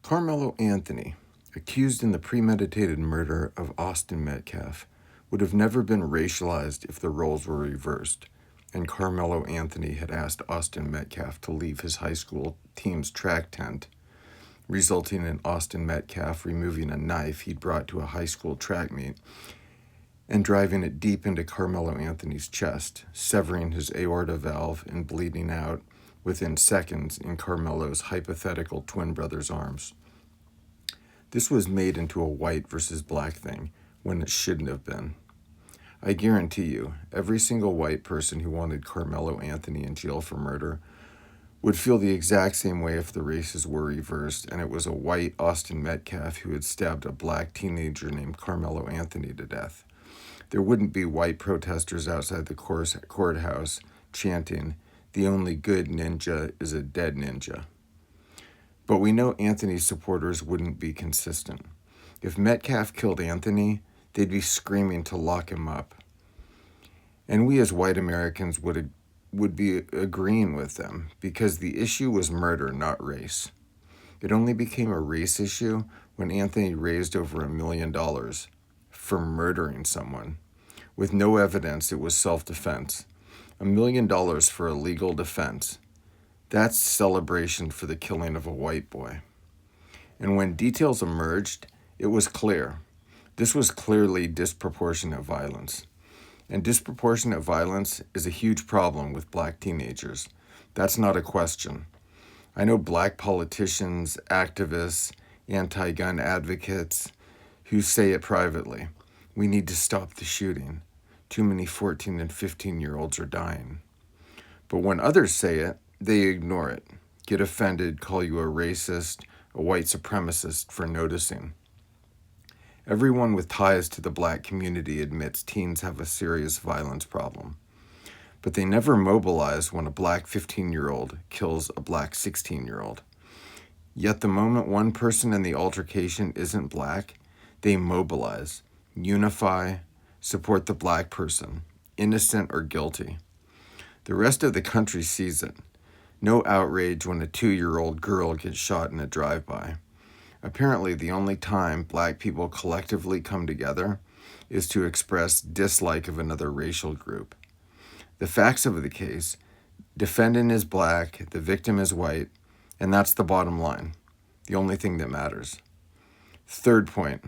Carmelo Anthony, accused in the premeditated murder of Austin Metcalf, would have never been racialized if the roles were reversed, and Carmelo Anthony had asked Austin Metcalf to leave his high school team's track tent, resulting in Austin Metcalf removing a knife he'd brought to a high school track meet and driving it deep into Carmelo Anthony's chest, severing his aorta valve and bleeding out within seconds in Carmelo's hypothetical twin brother's arms. This was made into a white versus black thing when it shouldn't have been. I guarantee you, every single white person who wanted Carmelo Anthony in jail for murder would feel the exact same way if the races were reversed and it was a white Austin Metcalf who had stabbed a black teenager named Carmelo Anthony to death. There wouldn't be white protesters outside the courthouse chanting, "The only good ninja is a dead ninja." But we know Anthony's supporters wouldn't be consistent. If Metcalf killed Anthony, they'd be screaming to lock him up. And we as white Americans would be agreeing with them because the issue was murder, not race. It only became a race issue when Anthony raised over $1 million for murdering someone. With no evidence, it was self-defense. $1 million for a legal defense. That's celebration for the killing of a white boy. And when details emerged, it was clear. This was clearly disproportionate violence. And disproportionate violence is a huge problem with black teenagers. That's not a question. I know black politicians, activists, anti-gun advocates who say it privately. We need to stop the shooting. Too many 14 and 15-year-olds are dying. But when others say it, they ignore it, get offended, call you a racist, a white supremacist for noticing. Everyone with ties to the black community admits teens have a serious violence problem. But they never mobilize when a black 15-year-old kills a black 16-year-old. Yet the moment one person in the altercation isn't black, they mobilize, unify, support the black person, innocent or guilty. The rest of the country sees it. No outrage when a 2-year-old girl gets shot in a drive-by. Apparently, the only time black people collectively come together is to express dislike of another racial group. The facts of the case, defendant is black, the victim is white, and that's the bottom line, the only thing that matters. Third point,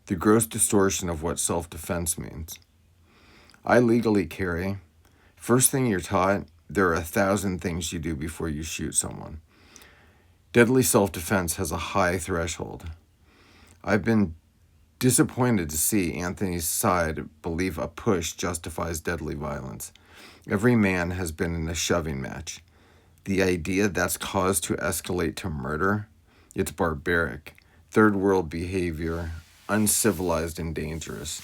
the gross distortion of what self-defense means. I legally carry. First thing you're taught, there are 1,000 things you do before you shoot someone. Deadly self-defense has a high threshold. I've been disappointed to see Anthony's side believe a push justifies deadly violence. Every man has been in a shoving match. The idea that's caused to escalate to murder, it's barbaric, third world behavior, uncivilized and dangerous.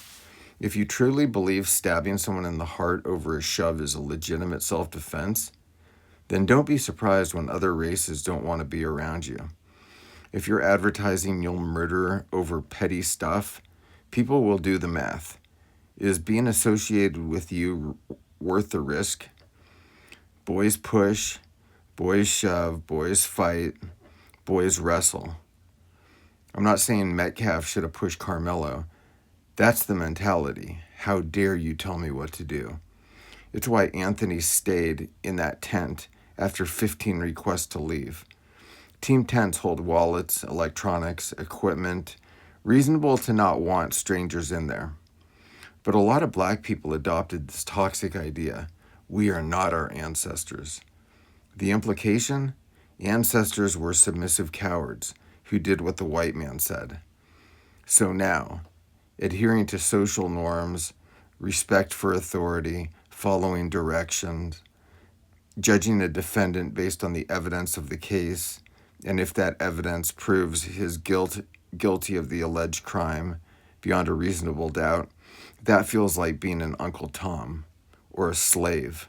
If you truly believe stabbing someone in the heart over a shove is a legitimate self-defense, then don't be surprised when other races don't want to be around you. If you're advertising you'll murder over petty stuff, people will do the math. Is being associated with you worth the risk? Boys push, boys shove, boys fight, boys wrestle. I'm not saying Metcalf should have pushed Carmelo. That's the mentality. How dare you tell me what to do? It's why Anthony stayed in that tent after 15 requests to leave. Team tents hold wallets, electronics, equipment. Reasonable to not want strangers in there. But a lot of black people adopted this toxic idea. We are not our ancestors. The implication? Ancestors were submissive cowards who did what the white man said. So now, adhering to social norms, respect for authority, following directions, judging a defendant based on the evidence of the case, and if that evidence proves his guilty of the alleged crime beyond a reasonable doubt, that feels like being an Uncle Tom or a slave.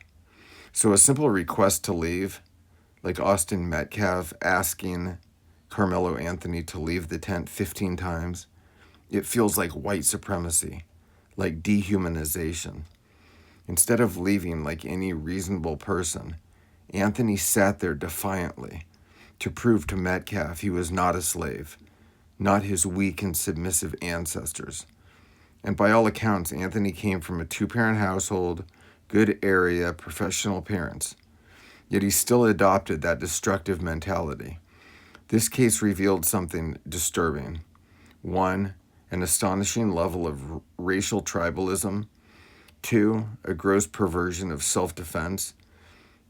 So a simple request to leave, like Austin Metcalf asking Carmelo Anthony to leave the tent 15 times, it feels like white supremacy, like dehumanization. Instead of leaving like any reasonable person, Anthony sat there defiantly, to prove to Metcalf he was not a slave, not his weak and submissive ancestors. And by all accounts, Anthony came from a two-parent household, good area, professional parents. Yet he still adopted that destructive mentality. This case revealed something disturbing. 1, an astonishing level of racial tribalism. 2, a gross perversion of self-defense.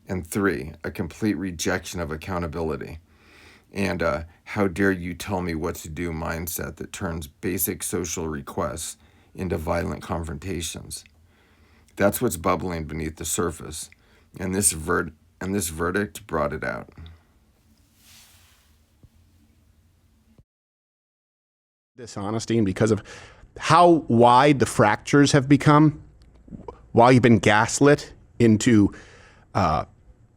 And 3, a complete rejection of accountability. And a how dare you tell me what to do mindset that turns basic social requests into violent confrontations. That's what's bubbling beneath the surface, and this verdict brought it out. Dishonesty, and because of how wide the fractures have become, while you've been gaslit into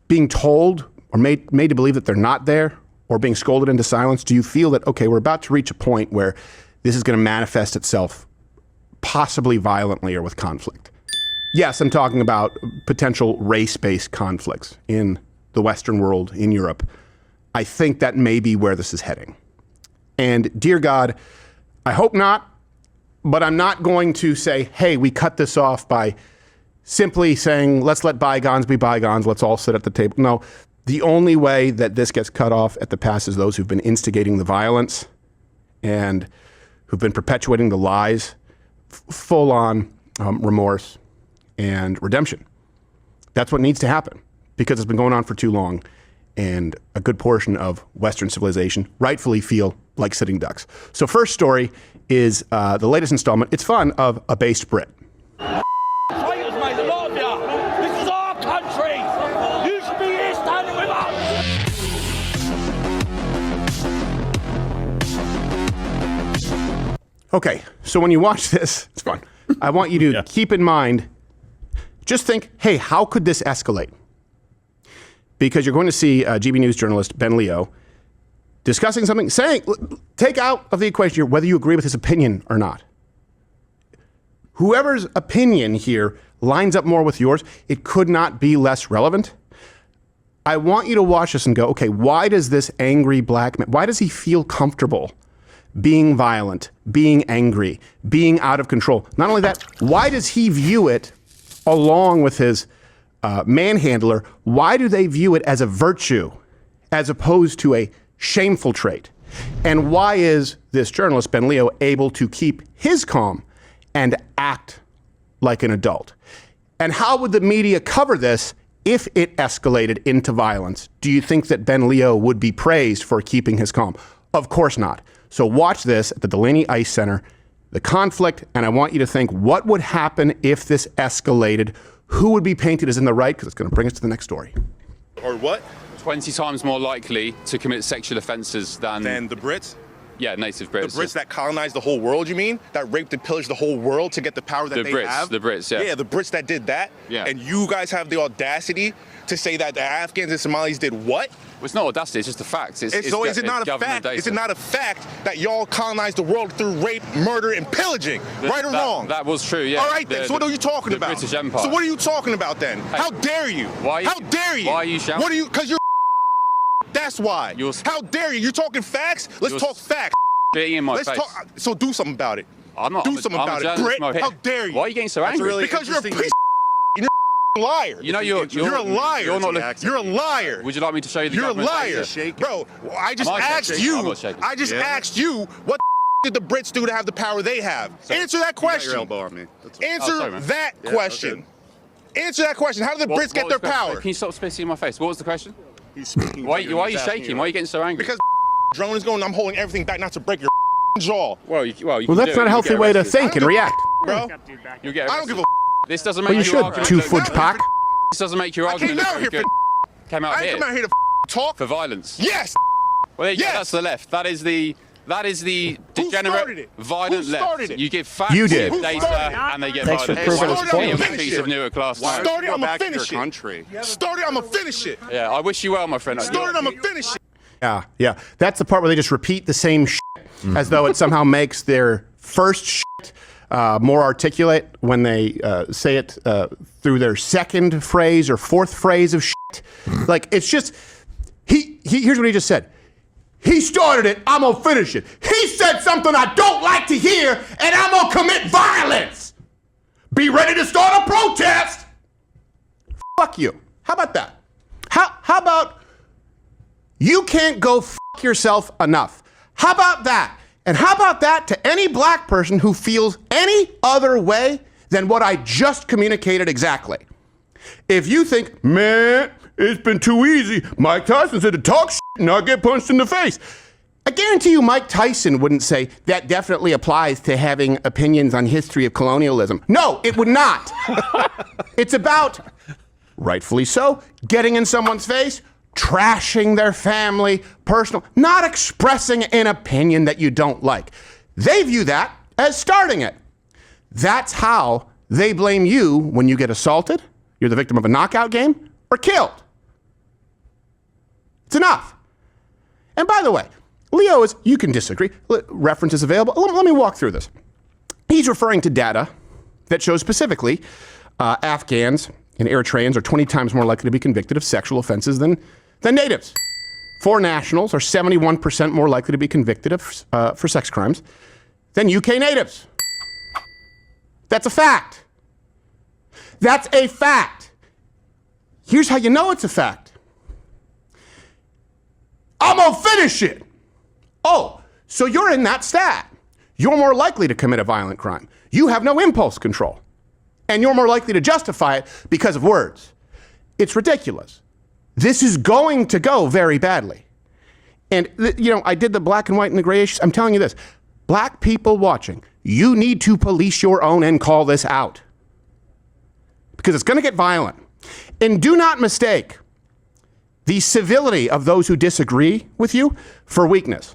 being told or made to believe that they're not there, or being scolded into silence, do you feel that, okay, we're about to reach a point where this is going to manifest itself possibly violently or with conflict? Yes, I'm talking about potential race-based conflicts in the Western world, in Europe. I think that may be where this is heading. And dear God, I hope not, but I'm not going to say, hey, we cut this off by simply saying, let's let bygones be bygones, let's all sit at the table. No, the only way that this gets cut off at the pass is those who've been instigating the violence and who've been perpetuating the lies, full-on remorse and redemption. That's what needs to happen, because it's been going on for too long, and a good portion of Western civilization rightfully feel like sitting ducks. So first story is the latest installment, it's fun, of A Based Brit. Traitors, mate, a lot of you. This is our country. You should be here standing with us. Okay, so when you watch this, it's fun. I want you to keep in mind, just think, hey, how could this escalate? Because you're going to see GB News journalist Ben Leo discussing something, saying, take out of the equation here whether you agree with his opinion or not. Whoever's opinion here lines up more with yours, it could not be less relevant. I want you to watch this and go, okay, why does this angry black man, why does he feel comfortable being violent, being angry, being out of control? Not only that, why does he view it, along with his manhandler, why do they view it as a virtue as opposed to a shameful trait? And why is this journalist, Ben Leo, able to keep his calm and act like an adult? And how would the media cover this if it escalated into violence? Do you think that Ben Leo would be praised for keeping his calm? Of course not. So watch this at the Delaney Ice Center, the conflict, and I want you to think, what would happen if this escalated? Who would be painted as in the right? Because it's going to bring us to the next story. Or what? 20 times more likely to commit sexual offences than the Brits? Yeah, native Brits. The Brits that colonized the whole world, you mean? That raped and pillaged the whole world to get the power that they have? The Brits, yeah. Yeah, the Brits that did that? Yeah. And you guys have the audacity to say that the Afghans and Somalis did what? Well, it's not audacity, it's just a fact. So is it not a fact? Is it not a fact that y'all colonized the world through rape, murder, and pillaging? Right or wrong? That was true, yeah. All right then, so what are you talking about? The British Empire. So what are you talking about then? Hey, how dare you? How dare you? Why are you shouting? What are you, because you're that's why. How dare you? You're talking facts? Let's talk facts. In my face. So do something about it. I'm not. Do something about it, Brit. How dare you? Why are you getting so angry? Really because you're a piece of you're a liar. You know you're a liar. You're a liar. Would you like me to show you the You're a liar. Bro, I just asked you. I just asked you what did the Brits do to have the power they have? Answer that question. Your elbow on me. Answer that question. Answer that question. How did the Brits get their power? Can you stop spitting in my face? What was the question? He's speaking. Why are you shaking? Why are you getting so angry? Because drone is going, I'm holding everything back not to break your jaw. Well, that's not a healthy way to think and react. Bro, you get I don't give a This doesn't make you argument should, two-fudge pack. This doesn't make your argument I look very good. Came out I here. come out here to talk. For violence. Yes! Well, there you go, that's the left. That is the degenerate, violent left. You give facts, you did. Data, and they get Thanks violent. for proving his point. Piece of newer class. Started, I'm gonna finish it. Started, I'm gonna finish it. Yeah, I wish you well, my friend. Started, I'm gonna finish it. Yeah. That's the part where they just repeat the same shit as though it somehow makes their first shit more articulate when they say it through their second phrase or fourth phrase of shit. Like, it's just, Here's what he just said. He started it, I'm gonna finish it. He said something I don't like to hear, and I'm gonna commit violence. Be ready to start a protest. Fuck you. How about that? How about you can't go fuck yourself enough? How about that? And how about that to any black person who feels any other way than what I just communicated exactly? If you think, man, it's been too easy. Mike Tyson said to talk shit and not get punched in the face. I guarantee you Mike Tyson wouldn't say that definitely applies to having opinions on history of colonialism. No, it would not. It's about, rightfully so, getting in someone's face, trashing their family, personal, not expressing an opinion that you don't like. They view that as starting it. That's how they blame you when you get assaulted, you're the victim of a knockout game, or killed. It's enough. And by the way, Leo is, you can disagree, references available. Let me walk through this. He's referring to data that shows specifically Afghans and Eritreans are 20 times more likely to be convicted of sexual offenses than natives. Foreign nationals are 71% more likely to be convicted of for sex crimes than UK natives. That's a fact. That's a fact. Here's how you know it's a fact. I'm gonna finish it. Oh, so you're in that stat. You're more likely to commit a violent crime. You have no impulse control. And you're more likely to justify it because of words. It's ridiculous. This is going to go very badly. And, I did the black and white and the gray issues. I'm telling you this. Black people watching, you need to police your own and call this out. Because it's going to get violent. And do not mistake the civility of those who disagree with you for weakness.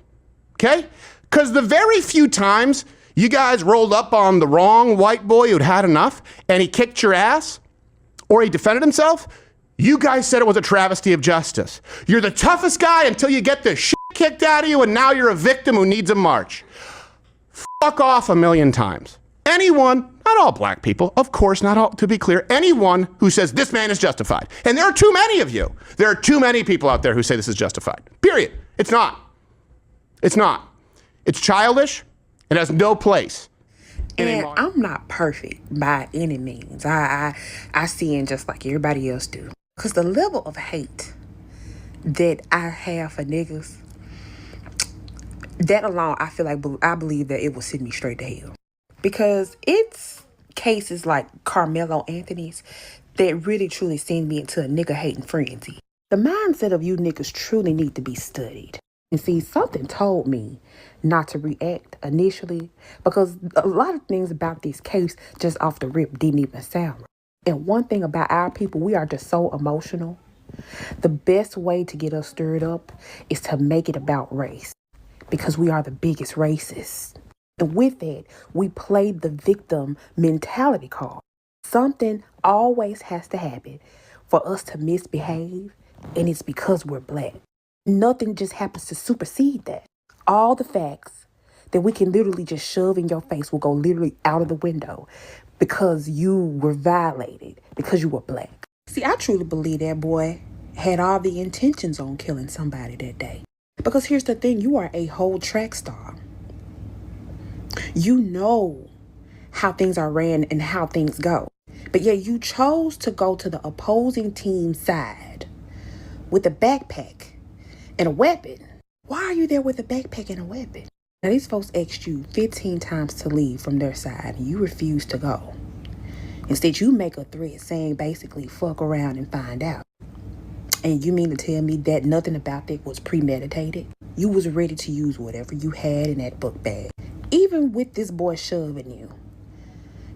Okay? Because the very few times you guys rolled up on the wrong white boy who'd had enough and he kicked your ass or he defended himself, you guys said it was a travesty of justice. You're the toughest guy until you get the shit kicked out of you and now you're a victim who needs a march. Fuck off a million times. Anyone, not all black people, of course, not all, to be clear, anyone who says this man is justified. And there are too many of you. There are too many people out there who say this is justified. Period. It's not. It's not. It's childish. It has no place. And I'm not perfect by any means. I sin just like everybody else do. Because the level of hate that I have for niggas, that alone, I believe that it will send me straight to hell. Because it's cases like Carmelo Anthony's that really truly send me into a nigga hating frenzy. The mindset of you niggas truly need to be studied. And see, something told me not to react initially because a lot of things about this case just off the rip didn't even sound right. And one thing about our people, we are just so emotional. The best way to get us stirred up is to make it about race because we are the biggest racists. And with that, we play the victim mentality card. Something always has to happen for us to misbehave, and it's because we're black. Nothing just happens to supersede that. All the facts that we can literally just shove in your face will go literally out of the window because you were violated, because you were black. See, I truly believe that boy had all the intentions on killing somebody that day. Because here's the thing, you are a whole track star. You know how things are ran and how things go. But yet you chose to go to the opposing team's side with a backpack and a weapon. Why are you there with a backpack and a weapon? Now, these folks asked you 15 times to leave from their side and you refuse to go. Instead, you make a threat saying basically, fuck around and find out. And you mean to tell me that nothing about that was premeditated? You was ready to use whatever you had in that book bag. Even with this boy shoving you.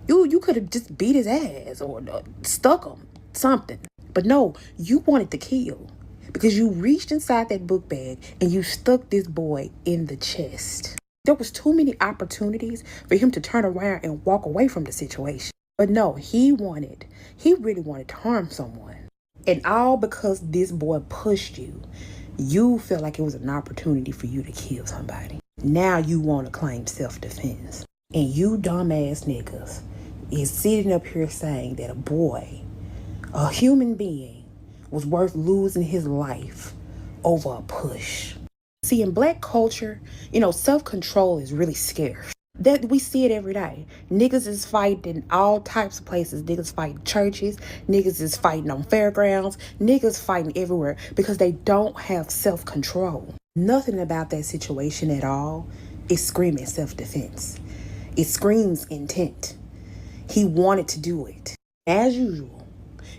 You could have just beat his ass or stuck him, something. But no, you wanted to kill. Because you reached inside that book bag and you stuck this boy in the chest. There was too many opportunities for him to turn around and walk away from the situation. But no, he really wanted to harm someone. And all because this boy pushed you, you felt like it was an opportunity for you to kill somebody. Now you want to claim self-defense. And you dumbass niggas is sitting up here saying that a boy, a human being, was worth losing his life over a push. See, in black culture, self-control is really scarce. That we see it every day. Niggas is fighting in all types of places. Niggas fighting churches. Niggas is fighting on fairgrounds. Niggas fighting everywhere because they don't have self-control. Nothing about that situation at all is screaming self-defense. It screams intent. He wanted to do it. As usual,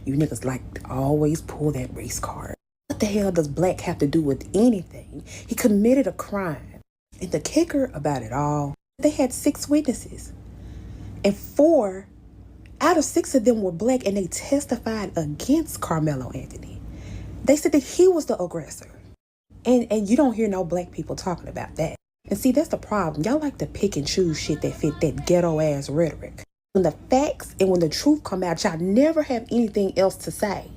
you niggas like to always pull that race card. What the hell does black have to do with anything? He committed a crime. And the kicker about it all, they had 6 witnesses. And 4 out of 6 of them were black, and they testified against Carmelo Anthony. They said that he was the aggressor. And you don't hear no black people talking about that. And see, that's the problem. Y'all like to pick and choose shit that fit that ghetto ass rhetoric. When the facts and when the truth come out, y'all never have anything else to say.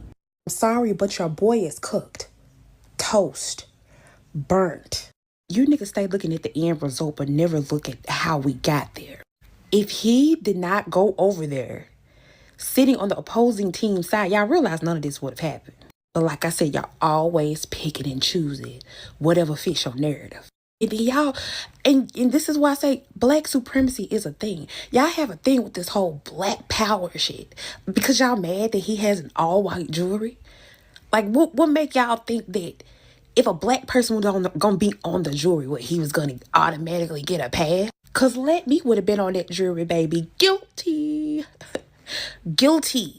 I'm sorry, but your boy is cooked, toast, burnt. You niggas stay looking at the end result, but never look at how we got there. If he did not go over there, sitting on the opposing team side, y'all realize none of this would have happened. But like I said, y'all always picking and choosing whatever fits your narrative. And this is why I say black supremacy is a thing. Y'all have a thing with this whole black power shit because y'all mad that he has an all-white jewelry. Like, what make y'all think that if a black person was gonna be on the jury, he was gonna automatically get a pass? Cause Let Me would have been on that jury, baby. Guilty. Guilty.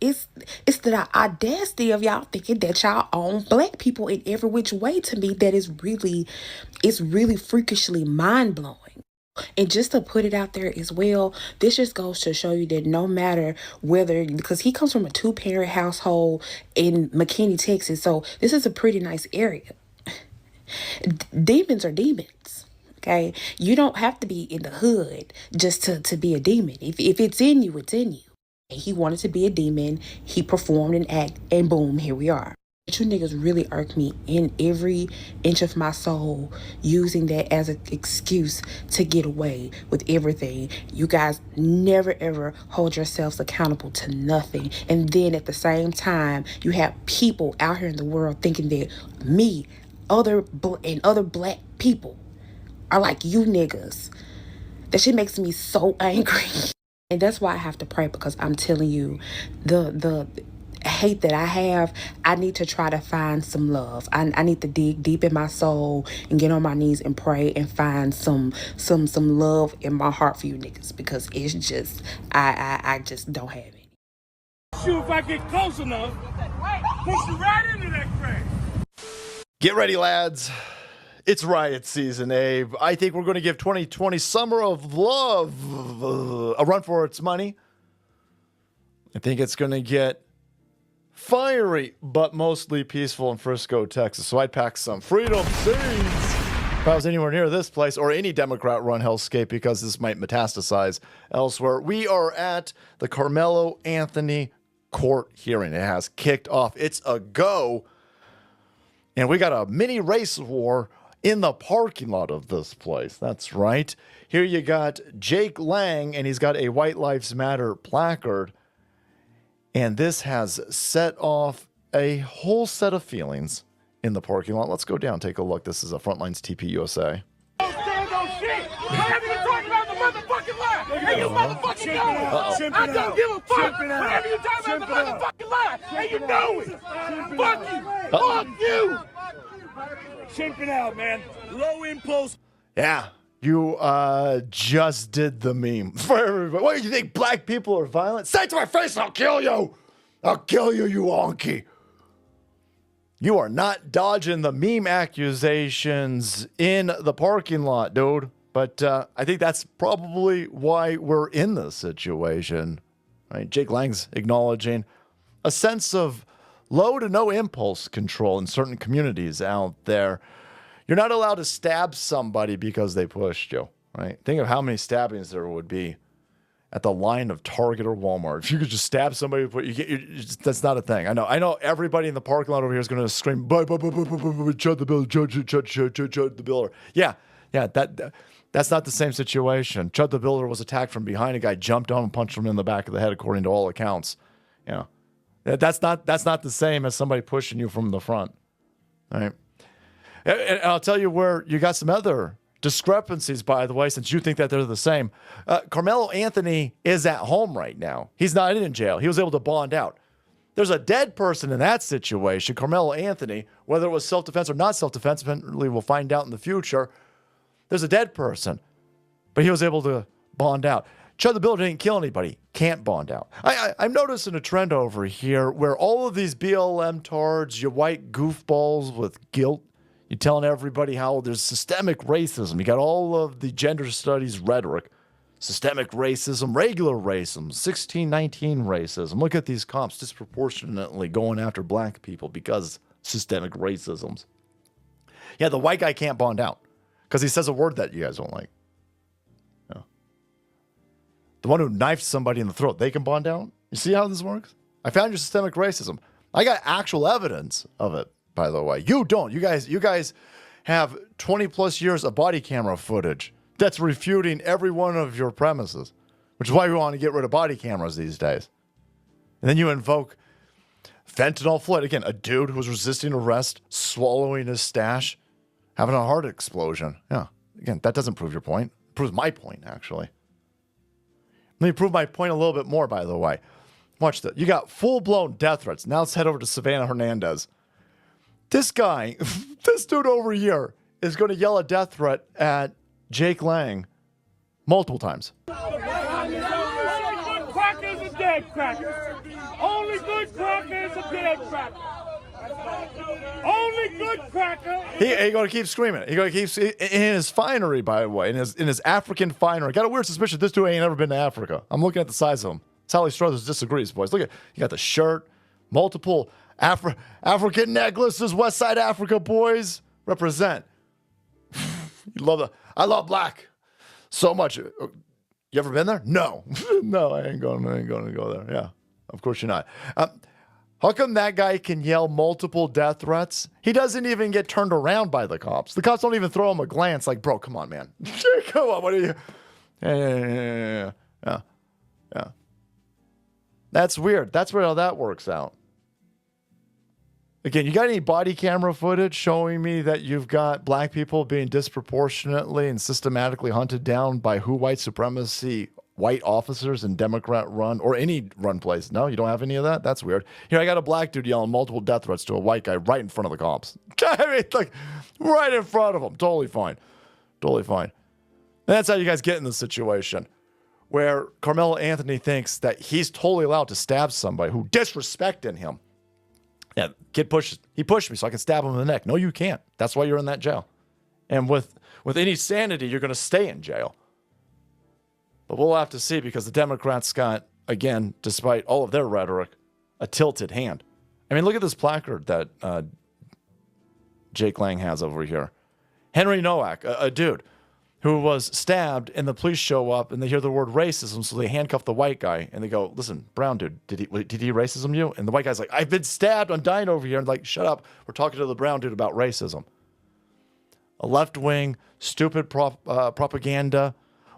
It's the audacity of y'all thinking that y'all own black people in every which way. To me, that is really freakishly mind-blowing. And just to put it out there as well, this just goes to show you that no matter whether, because he comes from a 2-parent household in McKinney, Texas, so this is a pretty nice area. Demons are demons. Okay? You don't have to be in the hood just to be a demon. If it's in you, it's in you. He wanted to be a demon. He performed an act, and boom, here we are. But you niggas really irk me in every inch of my soul, using that as an excuse to get away with everything. You guys never ever hold yourselves accountable to nothing. And then at the same time, you have people out here in the world thinking that me, other black people are like you niggas. That shit makes me so angry. And that's why I have to pray, because I'm telling you, the hate that I have, I need to try to find some love. I need to dig deep in my soul and get on my knees and pray and find some love in my heart for you niggas, because it's just I just don't have it. Shoot, if I get close enough, push you right into that crack. Get ready, lads. It's riot season, Abe. I think we're going to give 2020 Summer of Love a run for its money. I think it's going to get fiery, but mostly peaceful in Frisco, Texas. So I'd pack some freedom seeds if I was anywhere near this place or any Democrat-run hellscape, because this might metastasize elsewhere. We are at the Carmelo Anthony court hearing. It has kicked off. It's a go. And we got a mini race war in the parking lot of this place. That's right. Here you got Jake Lang, and he's got a White Lives Matter placard. And this has set off a whole set of feelings in the parking lot. Let's go down, take a look. This is a Frontlines TP USA. Don't stand on shit. Whatever you talking about the motherfucking lie, and you motherfucking know it. I don't give a fuck. Whatever you talking about the motherfucking lie, and you know it. Fuck you. Fuck you. Chimping out, man. Low impulse. Yeah, you just did the meme for everybody. What do you think? Black people are violent? Say it to my face and I'll kill you. I'll kill you, you honky. You are not dodging the meme accusations in the parking lot, dude. But I think that's probably why we're in this situation. Right? Jake Lang's acknowledging a sense of low to no impulse control in certain communities out there. You're not allowed to stab somebody because they pushed you, right? Think of how many stabbings there would be at the line of Target or Walmart. If you could just stab somebody, that's not a thing. I know everybody in the parking lot over here is going to scream, chud the builder, chud the builder. Yeah, that's not the same situation. Chud the builder was attacked from behind. A guy jumped on and punched him in the back of the head, according to all accounts. You know, that's not the same as somebody pushing you from the front. All right. And I'll tell you where you got some other discrepancies, by the way, since you think that they're the same. Carmelo Anthony is at home right now. He's not in jail. He was able to bond out. There's a dead person in that situation, Carmelo Anthony, whether it was self-defense or not self-defense, apparently we'll find out in the future. There's a dead person, but he was able to bond out. Chud the Builder didn't kill anybody. Can't bond out. I'm noticing a trend over here where all of these BLM tards, you white goofballs with guilt, you're telling everybody how there's systemic racism. You got all of the gender studies rhetoric. Systemic racism, regular racism, 1619 racism. Look at these cops disproportionately going after black people because systemic racisms. Yeah, the white guy can't bond out because he says a word that you guys don't like. Yeah. The one who knifed somebody in the throat, they can bond out? You see how this works? I found your systemic racism. I got actual evidence of it, by the way. You don't. You guys have 20 plus years of body camera footage that's refuting every one of your premises, which is why we want to get rid of body cameras these days. And then you invoke fentanyl Floyd. Again, a dude who was resisting arrest, swallowing his stash, having a heart explosion. Yeah. Again, that doesn't prove your point. It proves my point, actually. Let me prove my point a little bit more, by the way. Watch that. You got full-blown death threats. Now let's head over to Savannah Hernandez. This guy, this dude over here, is going to yell a death threat at Jake Lang multiple times. Only good cracker is a dead cracker. Only good cracker is a dead cracker. Only good cracker. He going to keep screaming. He going to keep in his finery, by the way, in his African finery. Got a weird suspicion this dude ain't ever been to Africa. I'm looking at the size of him. Sally Struthers disagrees, boys. Look at you got the shirt, multiple African necklaces, West Side Africa, boys. Represent. You love the. I love black so much. You ever been there? No. No, I ain't going to go there. Yeah, of course you're not. How come that guy can yell multiple death threats? He doesn't even get turned around by the cops. The cops don't even throw him a glance like, bro, come on, man. Come on, what are you? Yeah. That's weird. That's where how that works out. Again, you got any body camera footage showing me that you've got black people being disproportionately and systematically hunted down by who white supremacy white officers in Democrat run or any run place? No, you don't have any of that? That's weird. Here, I got a black dude yelling multiple death threats to a white guy right in front of the cops. I mean, like, right in front of them. Totally fine. Totally fine. And that's how you guys get in this situation where Carmelo Anthony thinks that he's totally allowed to stab somebody who disrespected him. Yeah, he pushed me so I can stab him in the neck. No, you can't. That's why you're in that jail. And with any sanity, you're going to stay in jail. But we'll have to see because the Democrats got, again, despite all of their rhetoric, a tilted hand. I mean, look at this placard that Jake Lang has over here. Henry Nowak, a dude who was stabbed, and the police show up, and they hear the word racism, so they handcuff the white guy, and they go, listen, brown dude, did he racism you? And the white guy's like, I've been stabbed, I'm dying over here. And like, shut up, we're talking to the brown dude about racism. A left-wing, stupid propaganda,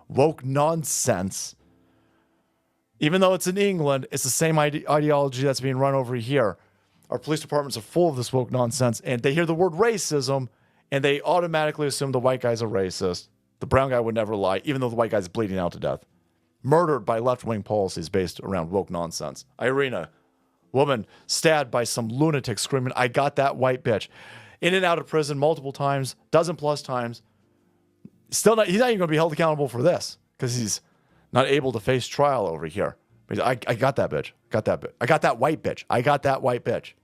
woke nonsense. Even though it's in England, it's the same ideology that's being run over here. Our police departments are full of this woke nonsense, and they hear the word racism, and they automatically assume the white guy's a racist. The brown guy would never lie, even though the white guy's bleeding out to death. Murdered by left-wing policies based around woke nonsense. Irina, woman stabbed by some lunatic screaming, I got that white bitch. In and out of prison multiple times, dozen plus times. He's not even going to be held accountable for this because he's not able to face trial over here. I got that bitch. I got that white bitch. I got that white bitch.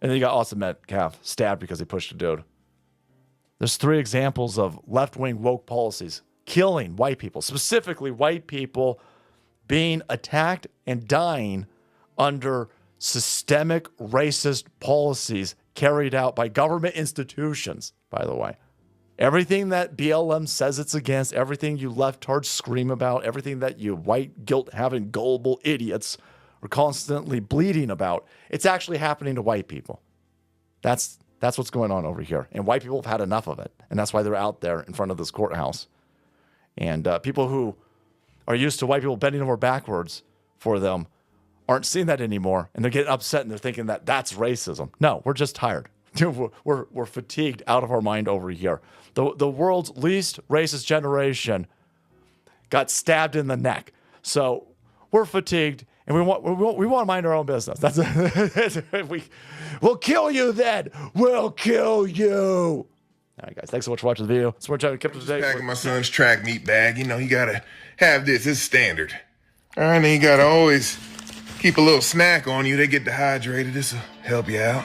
And then you got Austin Metcalf stabbed because he pushed a dude. There's 3 examples of left-wing woke policies killing white people, specifically white people being attacked and dying under systemic racist policies carried out by government institutions, by the way. Everything that BLM says it's against, everything you leftards scream about, everything that you white guilt-having gullible idiots are constantly bleeding about, it's actually happening to white people. That's what's going on over here. And white people have had enough of it. And that's why they're out there in front of this courthouse. And people who are used to white people bending over backwards for them aren't seeing that anymore. And they're getting upset and they're thinking that that's racism. No, we're just tired. we're fatigued out of our mind over here. The world's least racist generation got stabbed in the neck. So we're fatigued, and we want to mind our own business. We'll kill you then. We'll kill you. All right, guys. Thanks so much for watching the video. So we're trying to keep up to date. Packing my son's track meat bag. You know, you gotta have this. It's standard. All right, and you gotta always keep a little snack on you. They get dehydrated. This will help you out.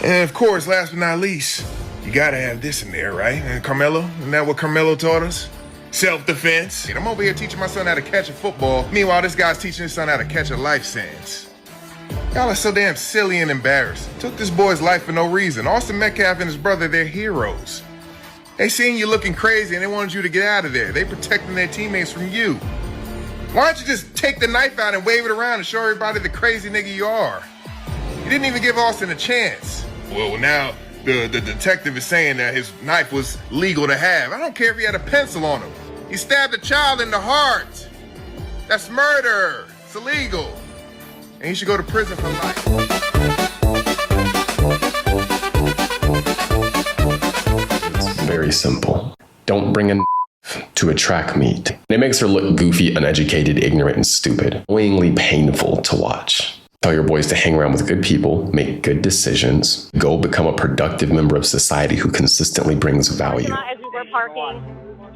And of course, last but not least, you gotta have this in there, right? And Carmelo, isn't that what Carmelo taught us? Self-defense. I'm over here teaching my son how to catch a football. Meanwhile, this guy's teaching his son how to catch a life sentence. Y'all are so damn silly and embarrassed. Took this boy's life for no reason. Austin Metcalf and his brother, they're heroes. They seen you looking crazy and they wanted you to get out of there. They protecting their teammates from you. Why don't you just take the knife out and wave it around and show everybody the crazy nigga you are? You didn't even give Austin a chance. Well, now the detective is saying that his knife was legal to have. I don't care if he had a pencil on him. He stabbed a child in the heart. That's murder. It's illegal. And he should go to prison for life. It's very simple. Don't bring a to a track meet. It makes her look goofy, uneducated, ignorant, and stupid. Annoyingly painful to watch. Tell your boys to hang around with good people, make good decisions, go become a productive member of society who consistently brings value. As we were parking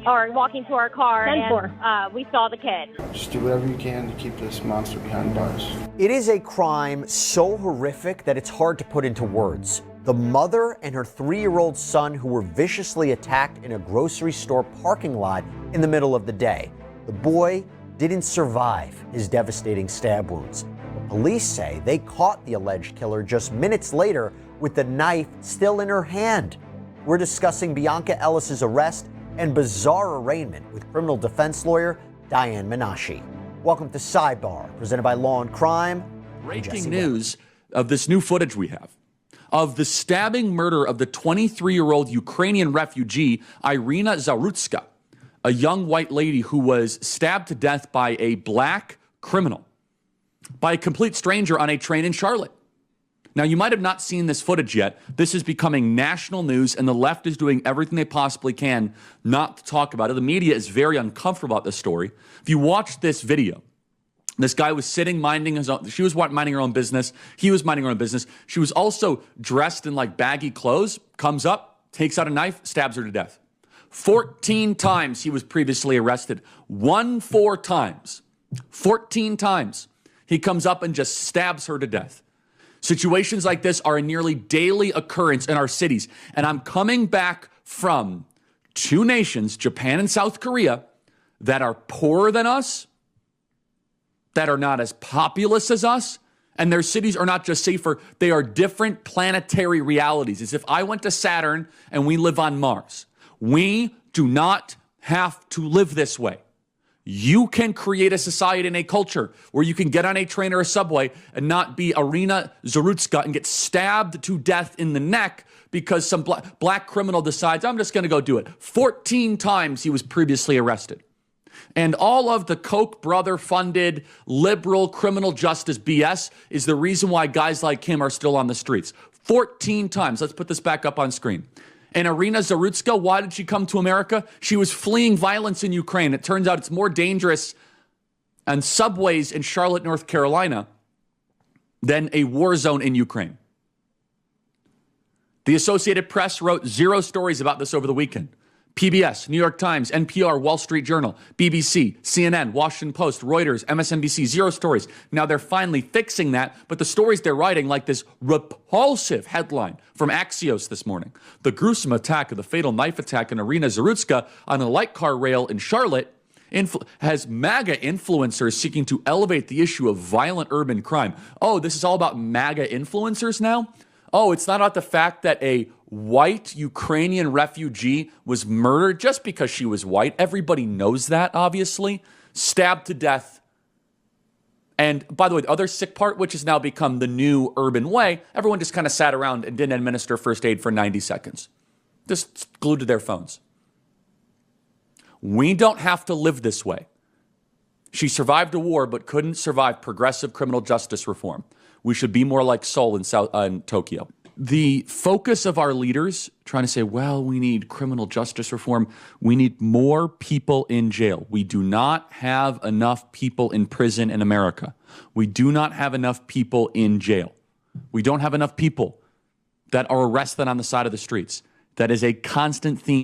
or walking to our car, and we saw the kid. Just do whatever you can to keep this monster behind bars. It is a crime so horrific that it's hard to put into words. The mother and her 3-year-old son who were viciously attacked in a grocery store parking lot in the middle of the day. The boy didn't survive his devastating stab wounds. But police say they caught the alleged killer just minutes later with the knife still in her hand. We're discussing Bianca Ellis's arrest and bizarre arraignment with criminal defense lawyer Diane Menashe. Welcome to Sidebar, presented by Law and Crime. Breaking news of this new footage we have of the stabbing murder of the 23-year-old Ukrainian refugee Irina Zarutska, a young white lady who was stabbed to death by a black criminal, by a complete stranger on a train in Charlotte. Now, you might have not seen this footage yet. This is becoming national news, and the left is doing everything they possibly can not to talk about it. The media is very uncomfortable about this story. If you watch this video, this guy was sitting minding his own, she was minding her own business. He was minding her own business. She was also dressed in like baggy clothes, comes up, takes out a knife, stabs her to death. 14 times he was previously arrested. 4 times. 14 times. He comes up and just stabs her to death. Situations like this are a nearly daily occurrence in our cities. And I'm coming back from 2 nations, Japan and South Korea, that are poorer than us, that are not as populous as us, and their cities are not just safer, they are different planetary realities. As if I went to Saturn and we live on Mars. We do not have to live this way. You can create a society and a culture where you can get on a train or a subway and not be Irina Zarutska and get stabbed to death in the neck because some black criminal decides, I'm just going to go do it. 14 times he was previously arrested. And all of the Koch brother-funded liberal criminal justice BS is the reason why guys like him are still on the streets. 14 times. Let's put this back up on screen. And Irina Zarutska, why did she come to America? She was fleeing violence in Ukraine. It turns out it's more dangerous on subways in Charlotte, North Carolina than a war zone in Ukraine. The Associated Press wrote 0 stories about this over the weekend. PBS, New York Times, NPR, Wall Street Journal, BBC, CNN, Washington Post, Reuters, MSNBC, 0 stories. Now they're finally fixing that, but the stories they're writing, like this repulsive headline from Axios this morning. The gruesome attack of the fatal knife attack in Irina Zarutska on a light car rail in Charlotte has MAGA influencers seeking to elevate the issue of violent urban crime. Oh, this is all about MAGA influencers now? Oh, it's not about the fact that a white Ukrainian refugee was murdered just because she was white. Everybody knows that, obviously. Stabbed to death. And by the way, the other sick part, which has now become the new urban way, everyone just kind of sat around and didn't administer first aid for 90 seconds. Just glued to their phones. We don't have to live this way. She survived a war but couldn't survive progressive criminal justice reform. We should be more like Seoul in Tokyo. the focus of our leaders trying to say, well, we need criminal justice reform. We need more people in jail. We do not have enough people in prison in America. We do not have enough people in jail. We don't have enough people that are arrested on the side of the streets. That is a constant theme.